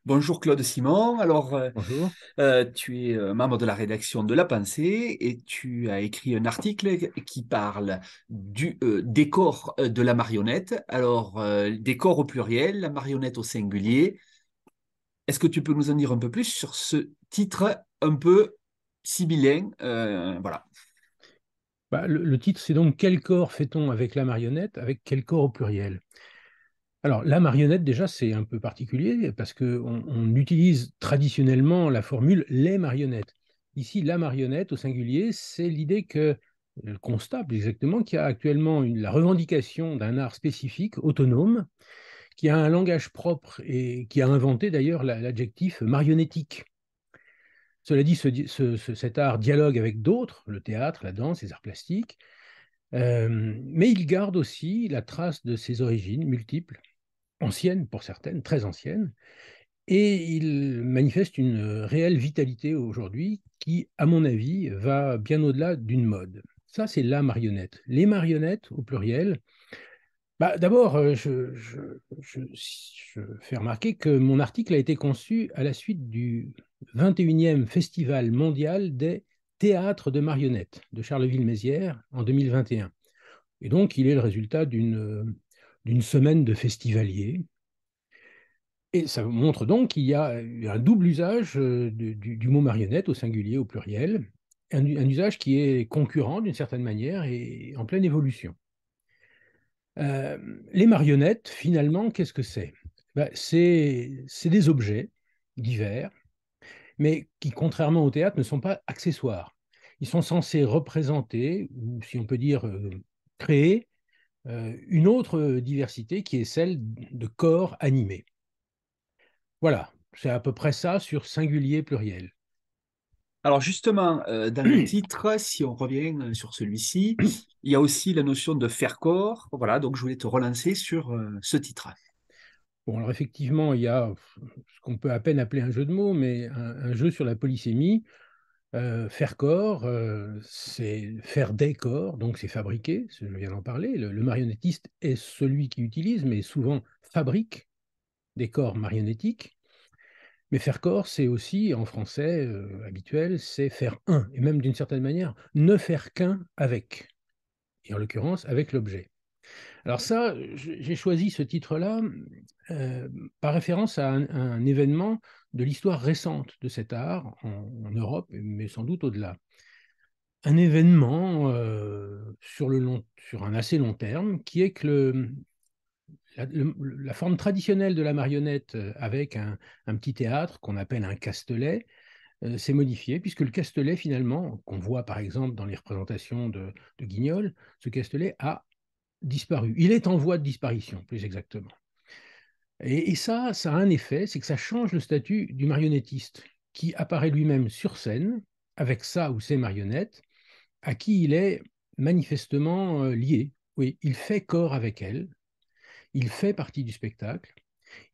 Bonjour Claude Simon. Bonjour. Tu es membre de la rédaction de La Pensée et tu as écrit un article qui parle du décor de la marionnette. Décor au pluriel, la marionnette au singulier. Est-ce que tu peux nous en dire un peu plus sur ce titre un peu sibyllin? Voilà. Le titre, c'est donc quel corps fait-on avec la marionnette, avec quel corps au pluriel? Alors, la marionnette, déjà, c'est un peu particulier parce qu'on utilise traditionnellement la formule les marionnettes. Ici, la marionnette au singulier, c'est l'idée que, le constat plus exactement, qu'il y a actuellement la revendication d'un art spécifique, autonome, qui a un langage propre et qui a inventé d'ailleurs l'adjectif marionnettique. Cela dit, cet art dialogue avec d'autres, le théâtre, la danse, les arts plastiques. Mais il garde aussi la trace de ses origines multiples, anciennes pour certaines, très anciennes, et il manifeste une réelle vitalité aujourd'hui qui, à mon avis, va bien au-delà d'une mode. Ça, c'est la marionnette. Les marionnettes, au pluriel, d'abord, je fais remarquer que mon article a été conçu à la suite du 21e Festival mondial des théâtres de marionnettes de Charleville-Mézières en 2021. Et donc, il est le résultat d'une semaine de festivaliers. Et ça montre donc qu'il y a un double usage du mot marionnette au singulier, au pluriel, un usage qui est concurrent d'une certaine manière et en pleine évolution. Euh, les marionnettes, finalement, qu'est-ce que c'est? C'est des objets divers, mais qui, contrairement au théâtre, ne sont pas accessoires. Ils sont censés représenter, ou si on peut dire créer, une autre diversité qui est celle de corps animés. Voilà, c'est à peu près ça sur singulier pluriel. Alors justement, dans le titre, si on revient sur celui-ci, il y a aussi la notion de faire corps. Voilà, donc je voulais te relancer sur ce titre. Bon, alors effectivement, il y a ce qu'on peut à peine appeler un jeu de mots, mais un jeu sur la polysémie. Faire corps, c'est faire des corps, donc c'est fabriquer, je viens d'en parler. Le marionnettiste est celui qui utilise, mais souvent fabrique des corps marionnettiques. Mais faire corps, c'est aussi, en français habituel, c'est faire un, et même d'une certaine manière, ne faire qu'un avec, et en l'occurrence avec l'objet. Alors ça, j'ai choisi ce titre-là euh, par référence à un événement de l'histoire récente de cet art en Europe, mais sans doute au-delà. Un événement sur un assez long terme, qui est que la forme traditionnelle de la marionnette avec un petit théâtre qu'on appelle un castelet s'est modifiée, puisque le castelet, finalement, qu'on voit par exemple dans les représentations de Guignol, ce castelet a disparu. Il est en voie de disparition, plus exactement. Et ça a un effet, c'est que ça change le statut du marionnettiste, qui apparaît lui-même sur scène, avec ça ou ses marionnettes, à qui il est manifestement lié. Oui, il fait corps avec elle, il fait partie du spectacle.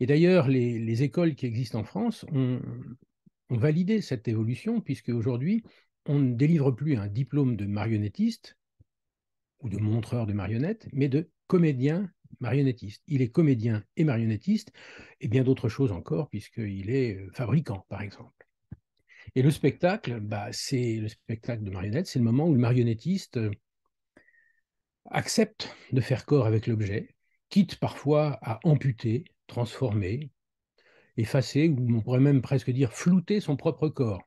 Et d'ailleurs, les écoles qui existent en France ont validé cette évolution, puisque aujourd'hui, on ne délivre plus un diplôme de marionnettiste ou de montreur de marionnettes, mais de comédien marionnettiste. Il est comédien et marionnettiste, et bien d'autres choses encore, puisqu'il est fabricant, par exemple. Et le spectacle, c'est le spectacle de marionnettes, c'est le moment où le marionnettiste accepte de faire corps avec l'objet, quitte parfois à amputer, transformer, effacer, ou on pourrait même presque dire flouter son propre corps.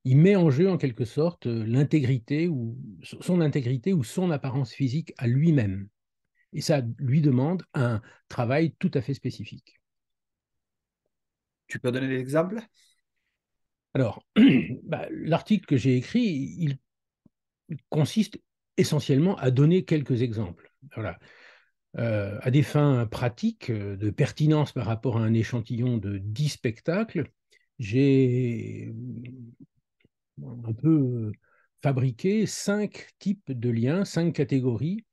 Il met en jeu en quelque sorte l'intégrité ou son intégrité ou son apparence physique à lui-même. Et ça lui demande un travail tout à fait spécifique. Tu peux donner des exemples? Alors, l'article que j'ai écrit, il consiste essentiellement à donner quelques exemples. Voilà. À des fins pratiques de pertinence par rapport à un échantillon de 10 spectacles, j'ai un peu fabriqué 5 types de liens, 5 catégories,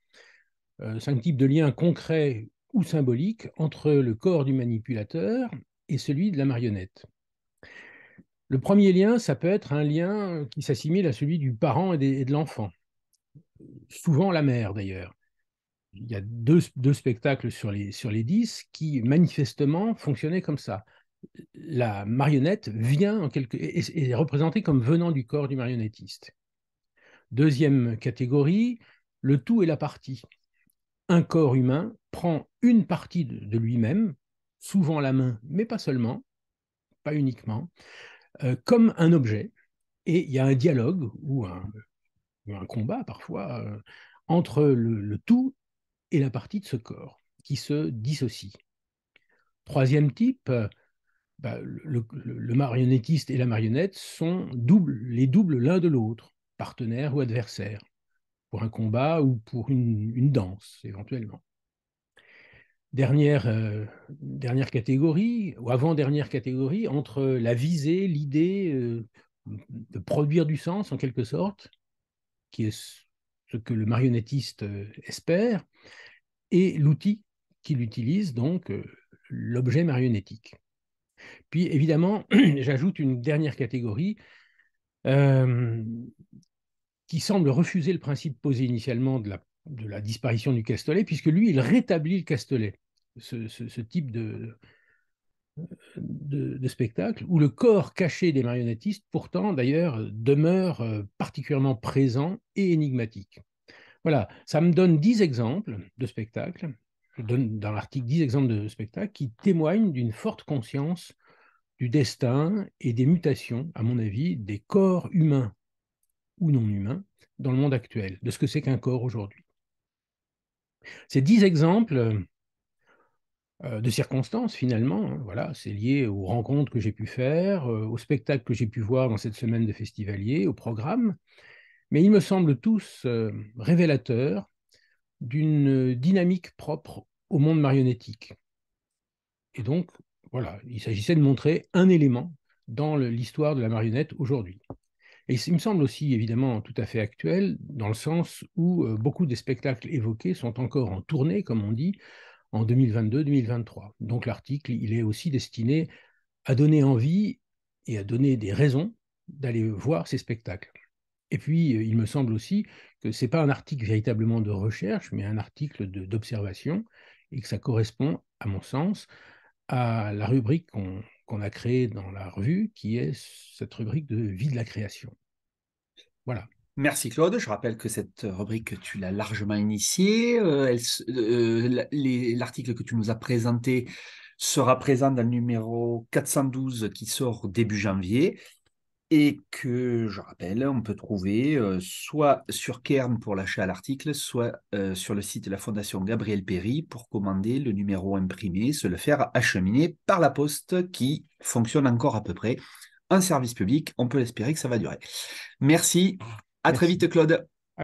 5 types de liens concrets ou symboliques entre le corps du manipulateur et celui de la marionnette. Le premier lien, ça peut être un lien qui s'assimile à celui du parent et de l'enfant, souvent la mère d'ailleurs. Il y a deux spectacles sur les 10 qui manifestement fonctionnaient comme ça. la marionnette vient est représentée comme venant du corps du marionnettiste. Deuxième catégorie, le tout et la partie. Un corps humain prend une partie de lui-même, souvent la main, mais pas seulement, pas uniquement, comme un objet, et il y a un dialogue ou un combat parfois entre le tout et la partie de ce corps qui se dissocie. Troisième type, le marionnettiste et la marionnette sont les doubles l'un de l'autre, partenaires ou adversaires, pour un combat ou pour une danse éventuellement. Dernière catégorie, ou avant-dernière catégorie, entre la visée, l'idée de produire du sens en quelque sorte, qui est ce que le marionnettiste espère, et l'outil qu'il utilise, donc l'objet marionnettique. Puis évidemment, j'ajoute une dernière catégorie euh, qui semble refuser le principe posé initialement de la disparition du Castellet, puisque lui, il rétablit le Castellet, ce type de spectacle, où le corps caché des marionnettistes, pourtant d'ailleurs, demeure particulièrement présent et énigmatique. Voilà, ça me donne 10 exemples de spectacles. Je donne dans l'article 10 exemples de spectacles qui témoignent d'une forte conscience du destin et des mutations, à mon avis, des corps humains ou non humains dans le monde actuel, de ce que c'est qu'un corps aujourd'hui. Ces 10 exemples de circonstances, finalement, hein, voilà, c'est lié aux rencontres que j'ai pu faire, aux spectacles que j'ai pu voir dans cette semaine de festivalier, au programme, mais ils me semblent tous révélateurs d'une dynamique propre au monde marionnettique. Et donc, voilà, il s'agissait de montrer un élément dans l'histoire de la marionnette aujourd'hui. Et il me semble aussi évidemment tout à fait actuel, dans le sens où beaucoup des spectacles évoqués sont encore en tournée, comme on dit, en 2022-2023. Donc l'article, il est aussi destiné à donner envie et à donner des raisons d'aller voir ces spectacles. Et puis, il me semble aussi que ce n'est pas un article véritablement de recherche, mais un article d'observation, et que ça correspond, à mon sens, à la rubrique qu'on a créée dans la revue, qui est cette rubrique de vie de la création. Voilà. Merci Claude. Je rappelle que cette rubrique, tu l'as largement initiée. L'article que tu nous as présenté sera présent dans le numéro 412 qui sort début janvier et que, je rappelle, on peut trouver soit sur Kern pour l'achat à l'article, soit sur le site de la Fondation Gabriel Péri pour commander le numéro imprimé, se le faire acheminer par la poste qui fonctionne encore à peu près. Un service public, on peut espérer que ça va durer. Merci, à très Merci. vite Claude.